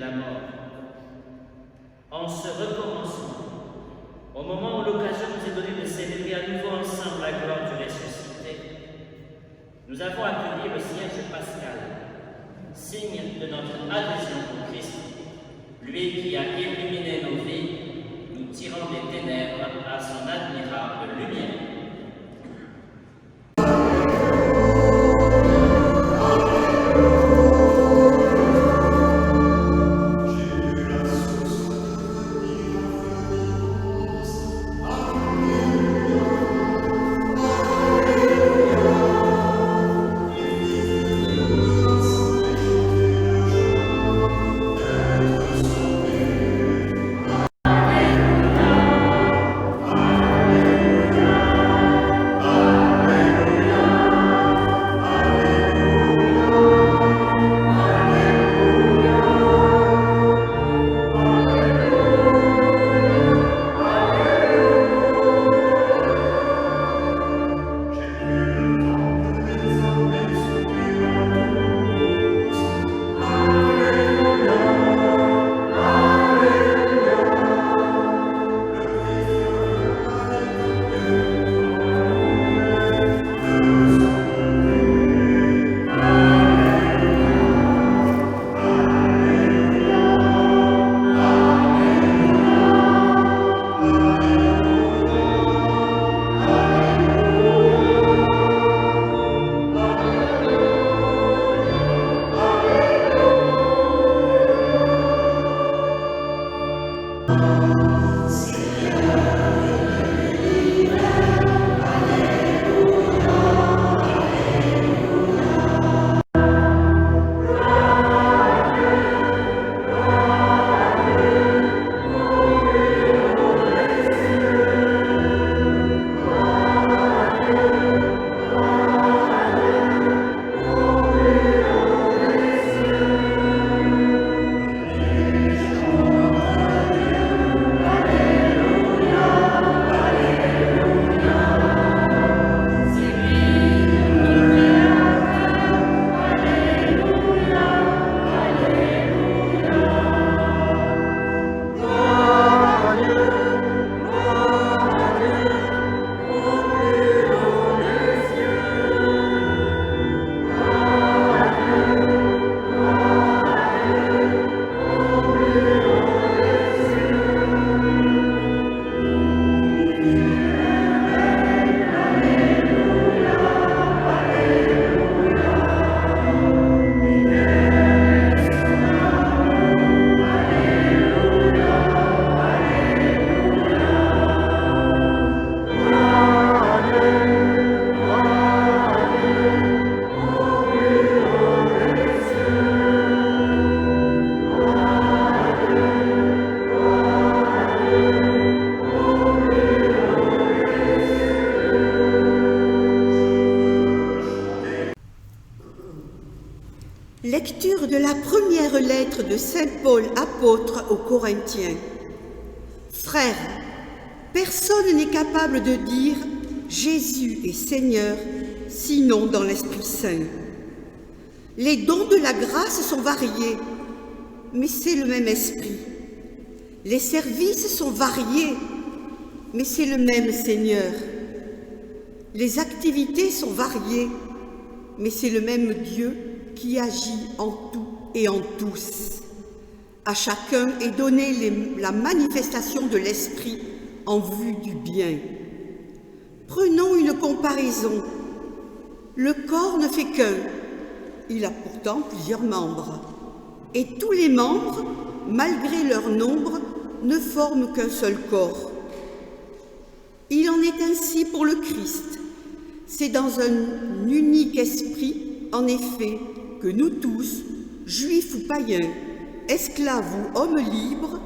la mort. En ce recommencement, au moment où l'occasion nous est donnée de célébrer à nouveau ensemble la gloire du ressuscité, nous avons accueilli le siège pascal, signe de notre adhésion au Christ, lui qui a illuminé nos vies, nous tirant des ténèbres à son admirable lumière. Lecture de la première lettre de Saint Paul apôtre aux Corinthiens. Frères, personne n'est capable de dire « Jésus est Seigneur » sinon dans l'Esprit Saint. Les dons de la grâce sont variés, mais c'est le même Esprit. Les services sont variés, mais c'est le même Seigneur. Les activités sont variées, mais c'est le même Dieu qui agit en tout et en tous. À chacun est donnée la manifestation de l'Esprit en vue du bien. Prenons une comparaison. Le corps ne fait qu'un. Il a pourtant plusieurs membres. Et tous les membres, malgré leur nombre, ne forment qu'un seul corps. Il en est ainsi pour le Christ. C'est dans un unique esprit, en effet, que nous tous, juifs ou païens, esclaves ou hommes libres,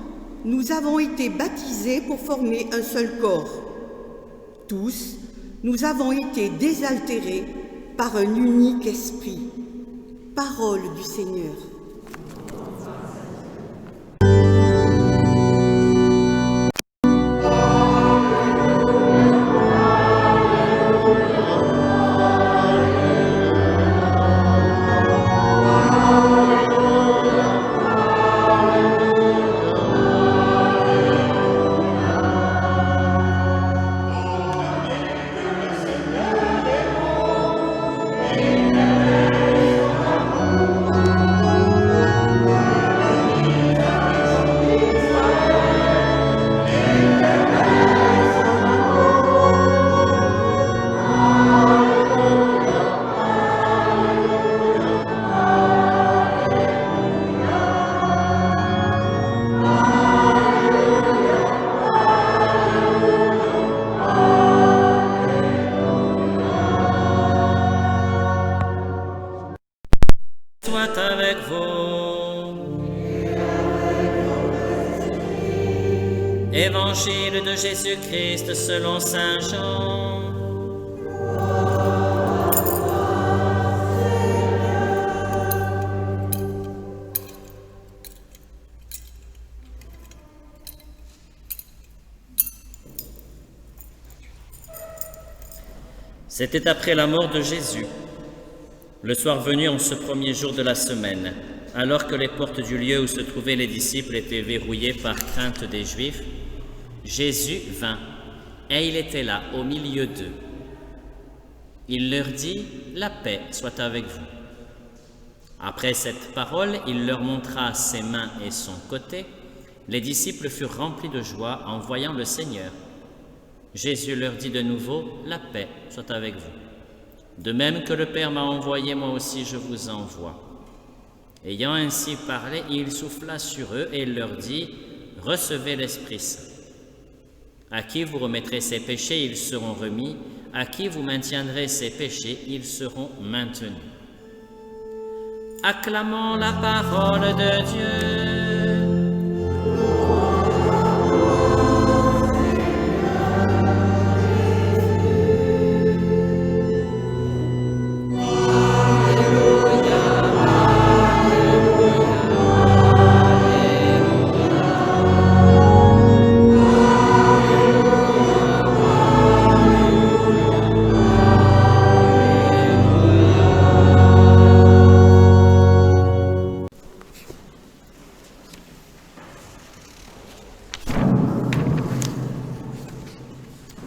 nous avons été baptisés pour former un seul corps. Tous, nous avons été désaltérés par un unique esprit. Parole du Seigneur. Soit avec vous. Évangile de Jésus-Christ selon saint Jean. C'était après la mort de Jésus, le soir venu en ce premier jour de la semaine, alors que les portes du lieu où se trouvaient les disciples étaient verrouillées par crainte des Juifs, Jésus vint, et il était là, au milieu d'eux. Il leur dit, « La paix soit avec vous. » Après cette parole, il leur montra ses mains et son côté. Les disciples furent remplis de joie en voyant le Seigneur. Jésus leur dit de nouveau, « La paix soit avec vous. De même que le Père m'a envoyé, moi aussi je vous envoie. » Ayant ainsi parlé, il souffla sur eux et leur dit, « Recevez l'Esprit Saint. À qui vous remettrez ses péchés, ils seront remis. À qui vous maintiendrez ses péchés, ils seront maintenus. » Acclamons la parole de Dieu.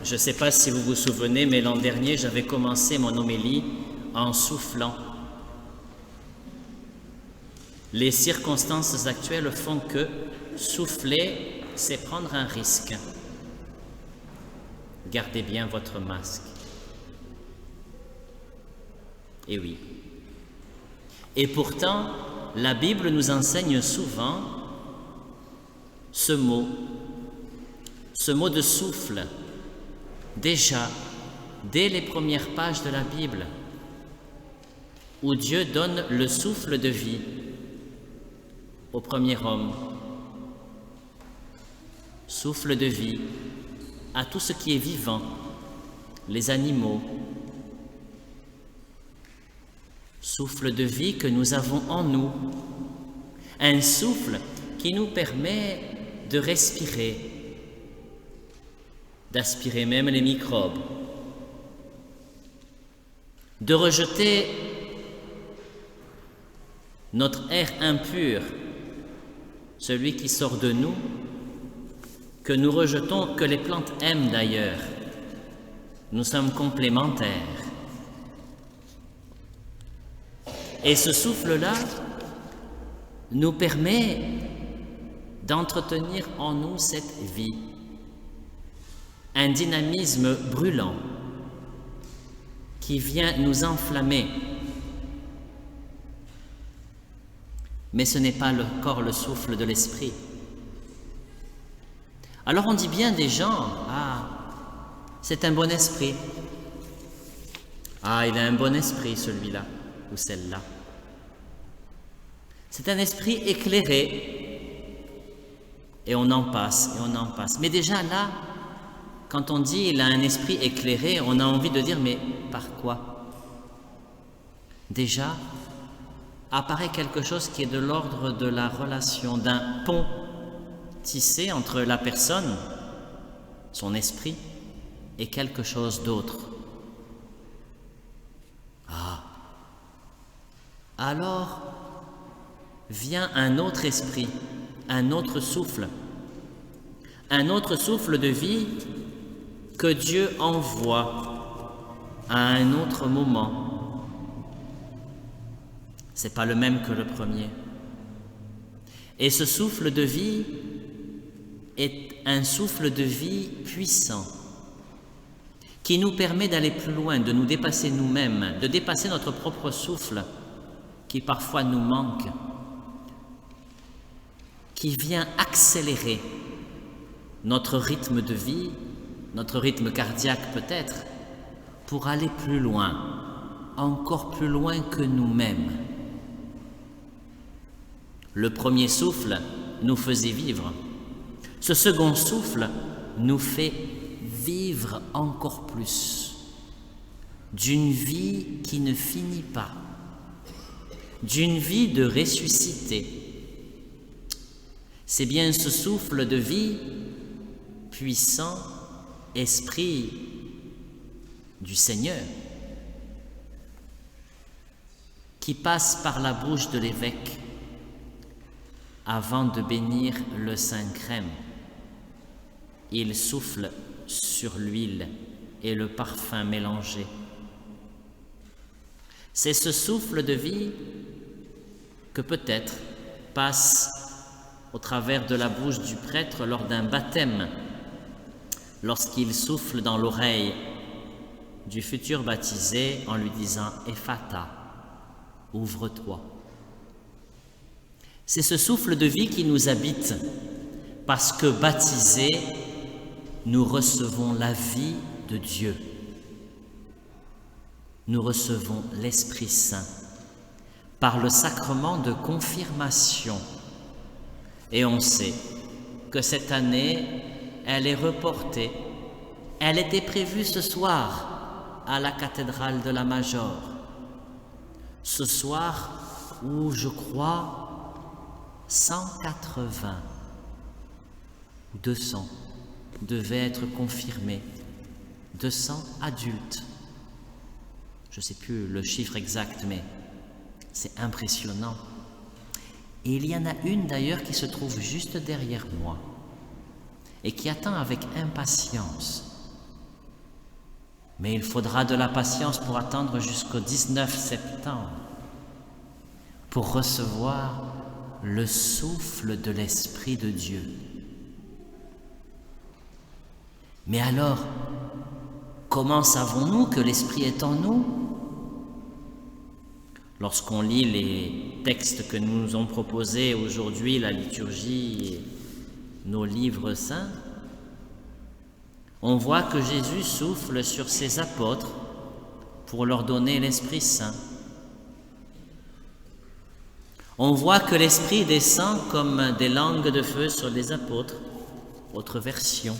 Je ne sais pas si vous vous souvenez, mais l'an dernier, j'avais commencé mon homélie en soufflant. Les circonstances actuelles font que souffler, c'est prendre un risque. Gardez bien votre masque. Et oui. Et pourtant, la Bible nous enseigne souvent ce mot de souffle. Déjà, dès les premières pages de la Bible, où Dieu donne le souffle de vie au premier homme, souffle de vie à tout ce qui est vivant, les animaux, souffle de vie que nous avons en nous, un souffle qui nous permet de respirer, d'aspirer même les microbes, de rejeter notre air impur, celui qui sort de nous, que nous rejetons, que les plantes aiment d'ailleurs. Nous sommes complémentaires. Et ce souffle-là nous permet d'entretenir en nous cette vie. Un dynamisme brûlant qui vient nous enflammer. Mais ce n'est pas encore le souffle de l'esprit. Alors on dit bien des gens, « Ah, c'est un bon esprit. Ah, il a un bon esprit celui-là ou celle-là. » C'est un esprit éclairé. Et on en passe, et on en passe. Mais déjà là, quand on dit il a un esprit éclairé, on a envie de dire mais par quoi? Déjà, apparaît quelque chose qui est de l'ordre de la relation, d'un pont tissé entre la personne, son esprit, et quelque chose d'autre. Ah! Alors vient un autre esprit, un autre souffle de vie que Dieu envoie à un autre moment. C'est pas le même que le premier. Et ce souffle de vie est un souffle de vie puissant qui nous permet d'aller plus loin, de nous dépasser nous-mêmes, de dépasser notre propre souffle qui parfois nous manque, qui vient accélérer notre rythme de vie, notre rythme cardiaque peut-être, pour aller plus loin, encore plus loin que nous-mêmes. Le premier souffle nous faisait vivre. Ce second souffle nous fait vivre encore plus, d'une vie qui ne finit pas, d'une vie de ressuscité. C'est bien ce souffle de vie puissant, esprit du Seigneur, qui passe par la bouche de l'évêque avant de bénir le Saint-Crème. Il souffle sur l'huile et le parfum mélangé. C'est ce souffle de vie que peut-être passe au travers de la bouche du prêtre lors d'un baptême, lorsqu'il souffle dans l'oreille du futur baptisé en lui disant « Ephata », ouvre-toi. C'est ce souffle de vie qui nous habite, parce que baptisés, nous recevons la vie de Dieu. Nous recevons l'Esprit Saint par le sacrement de confirmation. Et on sait que cette année, elle est reportée. Elle était prévue ce soir à la cathédrale de la Major. Ce soir où, je crois, 180 ou 200 devaient être confirmés. 200 adultes. Je ne sais plus le chiffre exact, mais c'est impressionnant. Et il y en a une d'ailleurs qui se trouve juste derrière moi et qui attend avec impatience. Mais il faudra de la patience pour attendre jusqu'au 19 septembre pour recevoir le souffle de l'Esprit de Dieu. Mais alors, comment savons-nous que l'Esprit est en nous? Lorsqu'on lit les textes que nous nous ont proposés aujourd'hui, la liturgie et nos livres saints, on voit que Jésus souffle sur ses apôtres pour leur donner l'Esprit Saint. On voit que l'Esprit descend comme des langues de feu sur les apôtres. Autre version,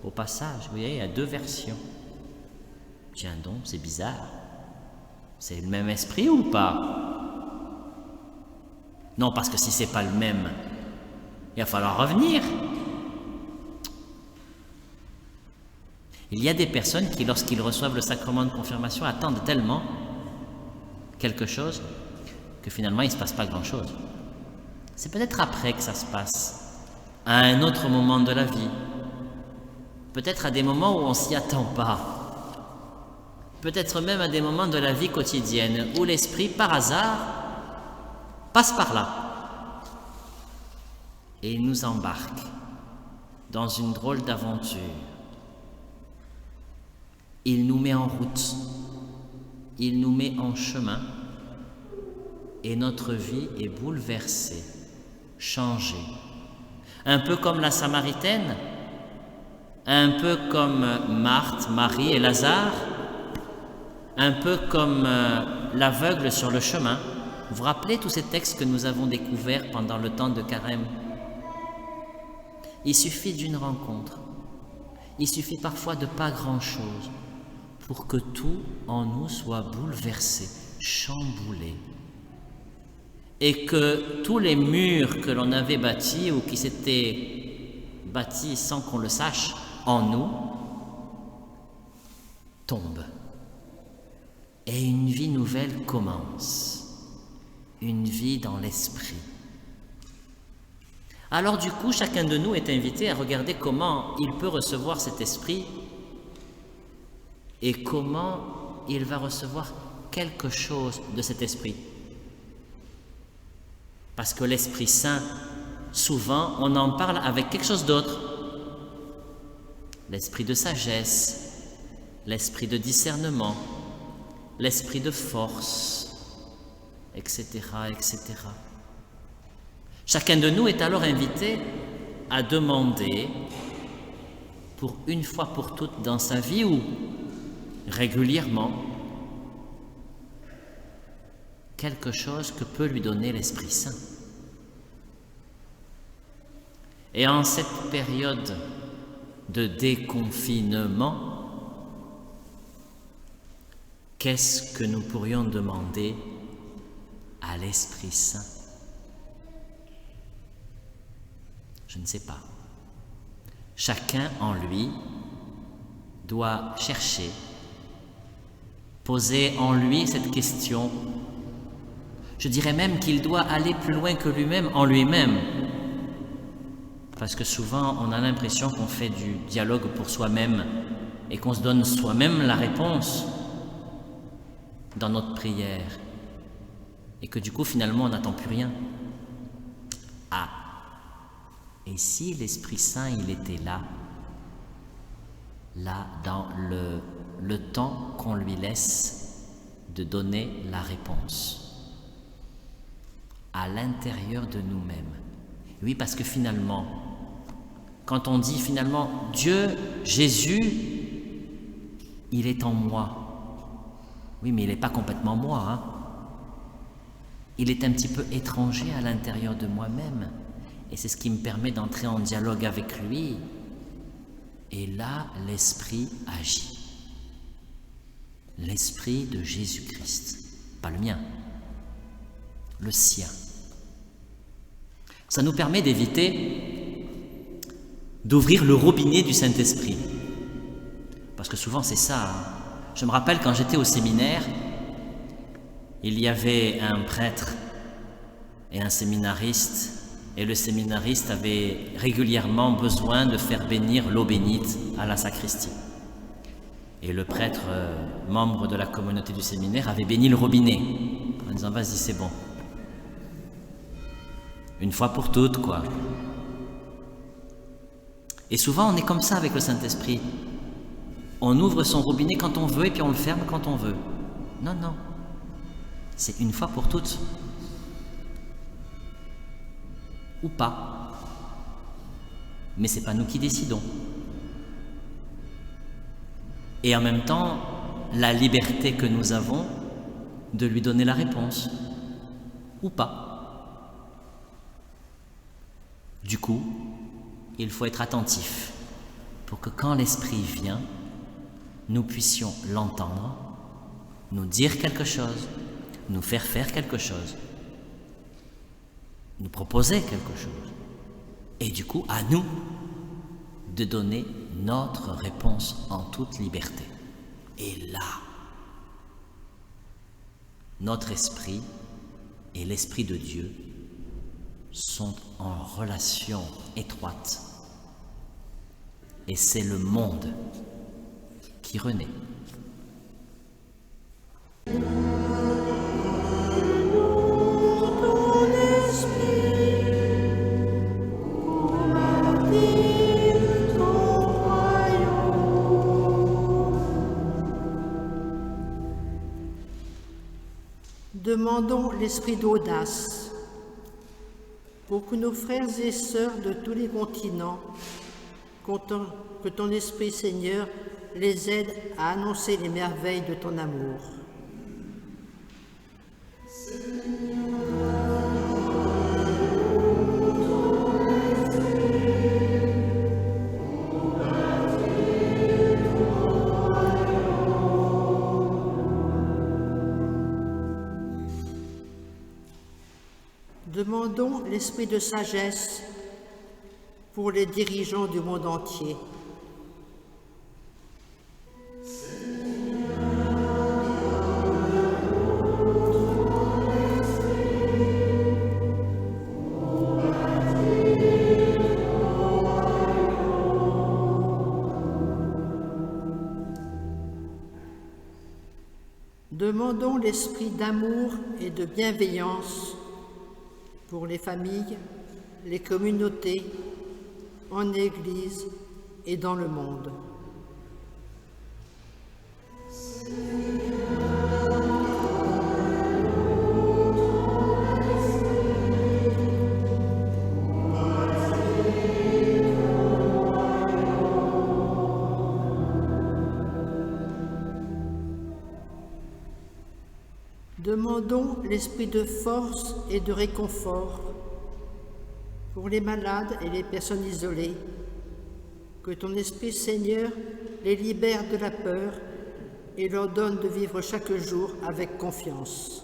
au passage, vous voyez, il y a deux versions. Tiens donc, c'est bizarre. C'est le même esprit ou pas? Non, parce que si c'est pas le même, il va falloir revenir. Il y a des personnes qui, lorsqu'ils reçoivent le sacrement de confirmation, attendent tellement quelque chose que finalement il ne se passe pas grand-chose. C'est peut-être après que ça se passe, à un autre moment de la vie, peut-être à des moments où on ne s'y attend pas. Peut-être même à des moments de la vie quotidienne où l'esprit, par hasard, passe par là et il nous embarque dans une drôle d'aventure. Il nous met en route, il nous met en chemin et notre vie est bouleversée, changée. Un peu comme la Samaritaine, un peu comme Marthe, Marie et Lazare, un peu comme l'aveugle sur le chemin. Vous vous rappelez tous ces textes que nous avons découverts pendant le temps de Carême? Il suffit d'une rencontre, il suffit parfois de pas grand-chose pour que tout en nous soit bouleversé, chamboulé, et que tous les murs que l'on avait bâtis ou qui s'étaient bâtis sans qu'on le sache en nous tombent. Et une vie nouvelle commence, une vie dans l'esprit. Alors du coup, chacun de nous est invité à regarder comment il peut recevoir cet esprit et comment il va recevoir quelque chose de cet esprit. Parce que l'Esprit Saint, souvent, on en parle avec quelque chose d'autre. L'esprit de sagesse, l'esprit de discernement, l'esprit de force, etc., etc. Chacun de nous est alors invité à demander, pour une fois pour toutes dans sa vie ou régulièrement, quelque chose que peut lui donner l'Esprit Saint. Et en cette période de déconfinement, qu'est-ce que nous pourrions demander à l'Esprit Saint? Je ne sais pas. Chacun en lui doit chercher, poser en lui cette question. Je dirais même qu'il doit aller plus loin que lui-même, en lui-même. Parce que souvent, on a l'impression qu'on fait du dialogue pour soi-même et qu'on se donne soi-même la réponse dans notre prière. Et que du coup, finalement, on n'attend plus rien. Ah! Et si l'Esprit Saint, il était là dans le temps qu'on lui laisse de donner la réponse, à l'intérieur de nous-mêmes. Oui, parce que finalement, quand on dit finalement Dieu, Jésus, il est en moi. Oui, mais il n'est pas complètement moi, hein. Il est un petit peu étranger à l'intérieur de moi-même. Et c'est ce qui me permet d'entrer en dialogue avec lui. Et là, l'Esprit agit. L'Esprit de Jésus-Christ, pas le mien, le sien. Ça nous permet d'éviter d'ouvrir le robinet du Saint-Esprit. Parce que souvent c'est ça. Je me rappelle quand j'étais au séminaire, il y avait un prêtre et un séminariste, et le séminariste avait régulièrement besoin de faire bénir l'eau bénite à la sacristie. Et le prêtre, membre de la communauté du séminaire, avait béni le robinet, en disant « Vas-y, c'est bon. Une fois pour toutes, quoi. » Et souvent, on est comme ça avec le Saint-Esprit. On ouvre son robinet quand on veut et puis on le ferme quand on veut. Non, non. C'est une fois pour toutes. Ou pas. Mais c'est pas nous qui décidons. Et en même temps, la liberté que nous avons de lui donner la réponse. Ou pas. Du coup, il faut être attentif pour que quand l'Esprit vient, nous puissions l'entendre, nous dire quelque chose, nous faire faire quelque chose, nous proposer quelque chose. Et du coup, à nous de donner notre réponse en toute liberté. Et là, notre esprit et l'Esprit de Dieu sont en relation étroite. Et c'est le monde qui renaît. Demandons l'esprit d'audace pour que nos frères et sœurs de tous les continents, que ton Esprit Seigneur les aide à annoncer les merveilles de ton amour. Demandons l'esprit de sagesse pour les dirigeants du monde entier. Demandons l'esprit d'amour et de bienveillance pour les familles, les communautés, en Église et dans le monde. Demandons l'esprit de force et de réconfort pour les malades et les personnes isolées. Que ton Esprit, Seigneur, les libère de la peur et leur donne de vivre chaque jour avec confiance.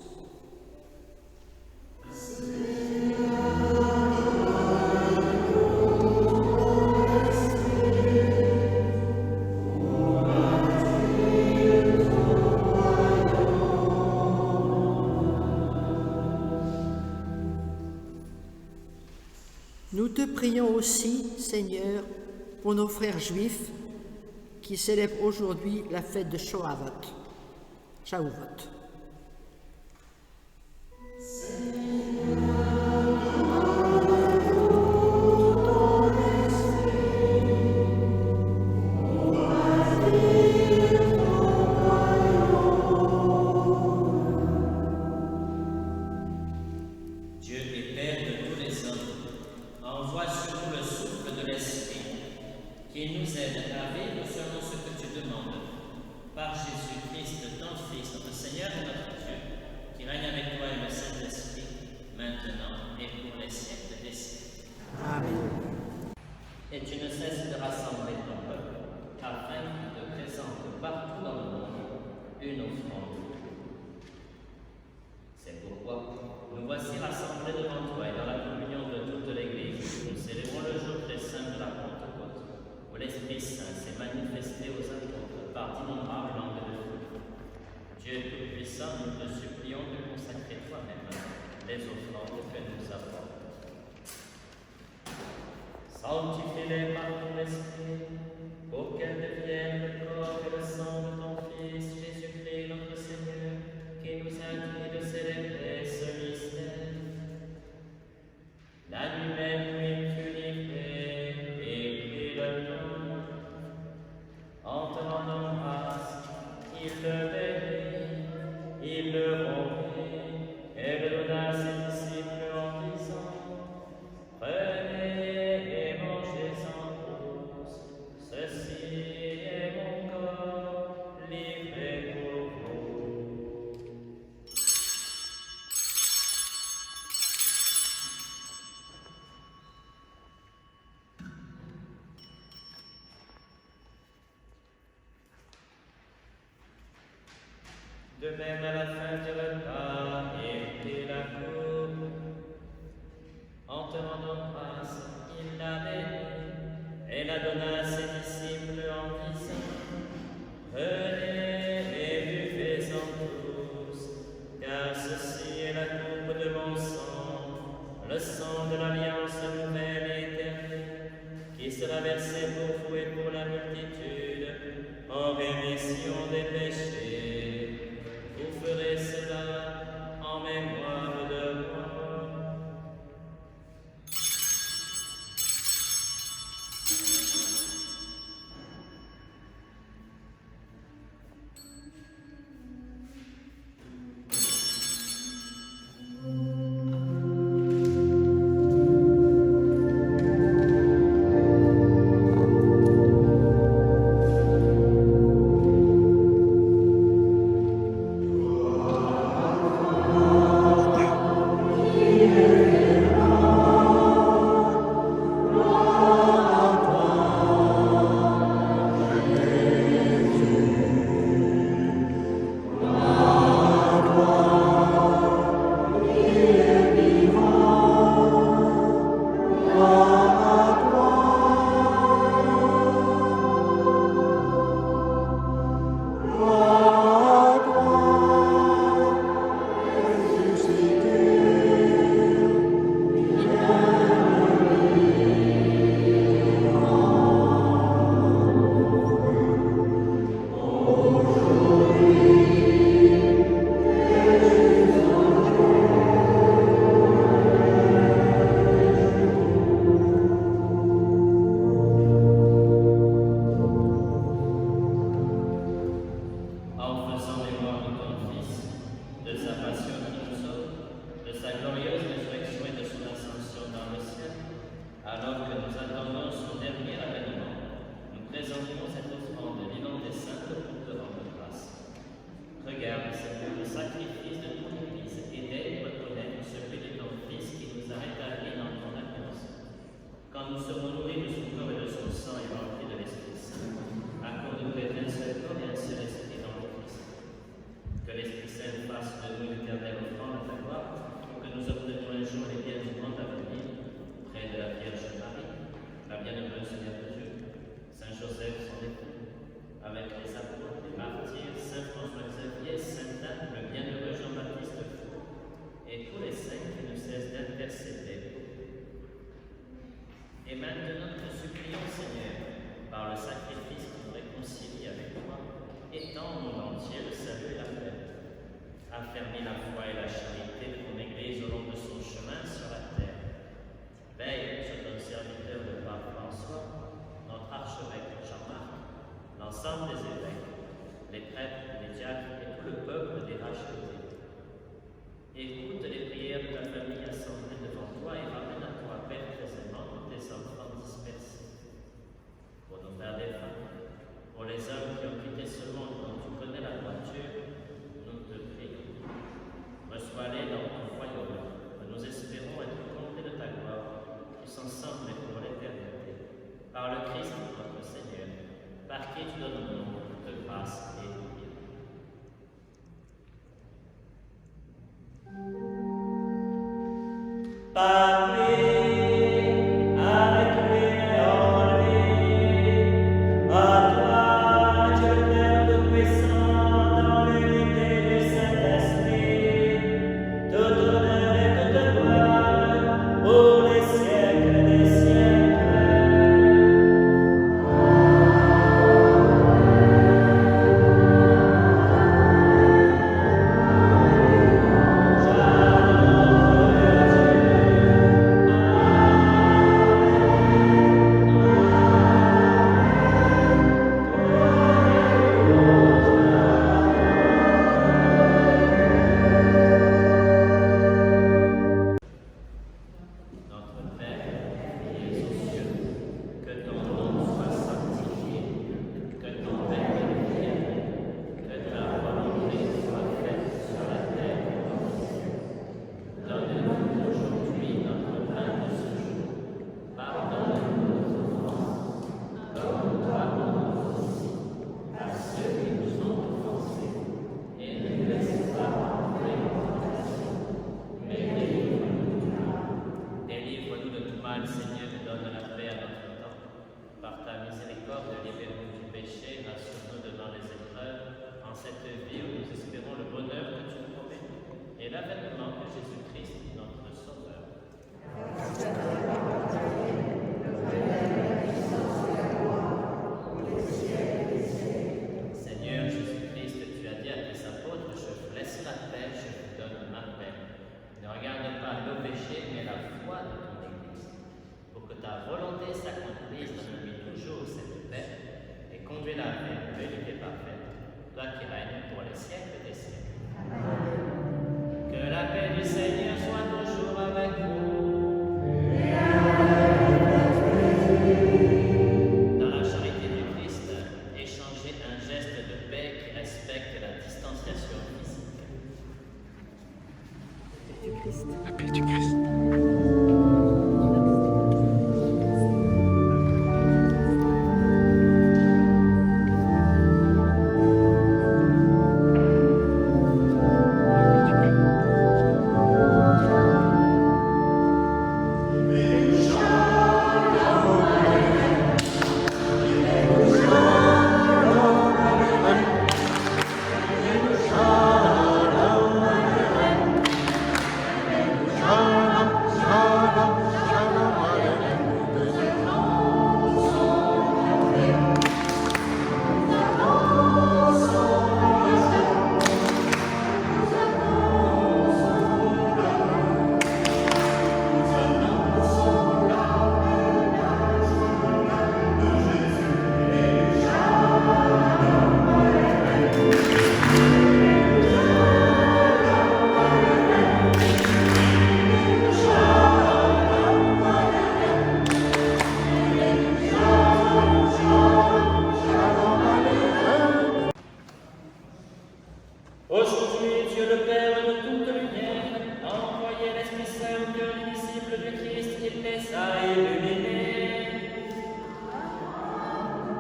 Nous te prions aussi, Seigneur, pour nos frères juifs qui célèbrent aujourd'hui la fête de Shavuot. Dieu et Père de tous les hommes, envoie sur nous le souffle de l'Esprit, qui nous aide à vivre selon ce que tu demandes. Par Jésus-Christ, ton Fils, notre Seigneur et notre Dieu, qui règne avec toi et le Saint-Esprit, maintenant et pour les siècles des siècles. Amen. Et tu ne cesses de rassembler ton peuple, afin qu'il te présente partout dans le monde une offrande. C'est pourquoi nous voici rassemblés devant toi et dans la communion de toute l'Église. Nous célébrons le jour très saint de la Pentecôte, où l'Esprit Saint s'est manifesté aux apôtres par d'innombrables langues de feu. Dieu Tout-Puissant, nous te supplions de consacrer toi-même les offrandes que nous apportons. Sanctifie-les par ton Esprit, pour qu'elles deviennent le corps et le sang de ton Fils, Jésus-Christ, notre Seigneur, qui nous instruit de célébrer ce mystère. La nuit même où il fut livré, il prit le pain. En te rendant grâce, il le bénit, il le rompit et le donna à ses disciples en disant: Prenez et mangez-en tous, ceci est mon corps livré pour vous. De même, à la fin du repas, il prit la coupe. En te rendant grâce, il la bénit et la donna à ses disciples en disant: Prenez et buvez-en tous, car ceci est la coupe de mon sang, le sang de l'alliance nouvelle et éternelle, qui sera versé pour vous et pour la multitude en rémission des péchés. Vous ferez cela en mémoire de moi. et tu donnes au monde de grâce et de bien. Par lui, avec lui et en lui, à toi, Dieu le Père Tout-Puissant, dans l'unité du Saint-Esprit, tout honneur et toute gloire, pour les siècles des siècles. Notre Père, qui es aux cieux, que ton nom soit sanctifié, que ton règne vienne, que ta volonté soit faite sur la terre comme au ciel. Donne-nous aujourd'hui notre pain de ce jour. Pardonne-nous nos offenses, comme nous pardonnons aussi à ceux qui nous ont offensés. Et ne nous laisse pas entrer en tentation, mais délivre-nous du mal. Délivre-nous de tout mal, Seigneur, et donne la paix à notre temps. Par ta miséricorde, libère-nous du péché, rassure-nous devant les épreuves, en cette vie où nous espérons le bonheur que tu nous promets, et l'avènement de Jésus-Christ, notre Sauveur. Seigneur Jésus-Christ, tu as dit à tes apôtres, je vous laisse la paix, je vous donne ma paix. Ne regarde pas nos péchés, mais la foi de ton Église. Pour que ta volonté s'accomplisse, donne-lui toujours cette paix et conduis-la vers l'unité parfaite, toi qui règnes pour les siècles des siècles. Que la paix du Seigneur soit toujours avec vous. Dans la charité du Christ, échangez un geste de paix qui respecte la distanciation physique. La paix du Christ. Aujourd'hui, Dieu le Père de toute lumière a envoyé l'Esprit Saint au cœur des disciples du Christ qu'il les a illuminés.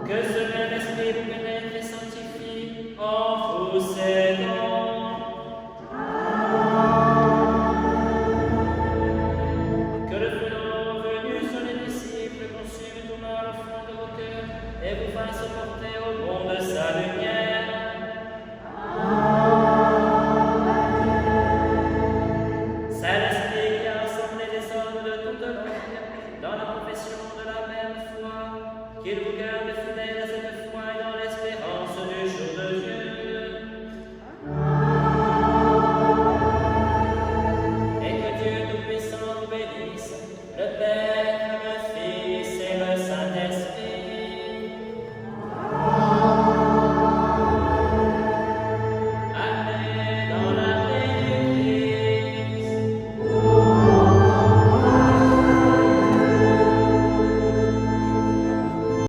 Que ce même Esprit vous pénètre et sanctifie en vous aidant. Que le feu venu sur les disciples consume tout mal au fond de vos cœurs et vous fasse porter au bon de sa lumière. Saint-Esprit qui a rassemblé les hommes de toute l'ordre dans la profession de la même foi, qu'il vous garde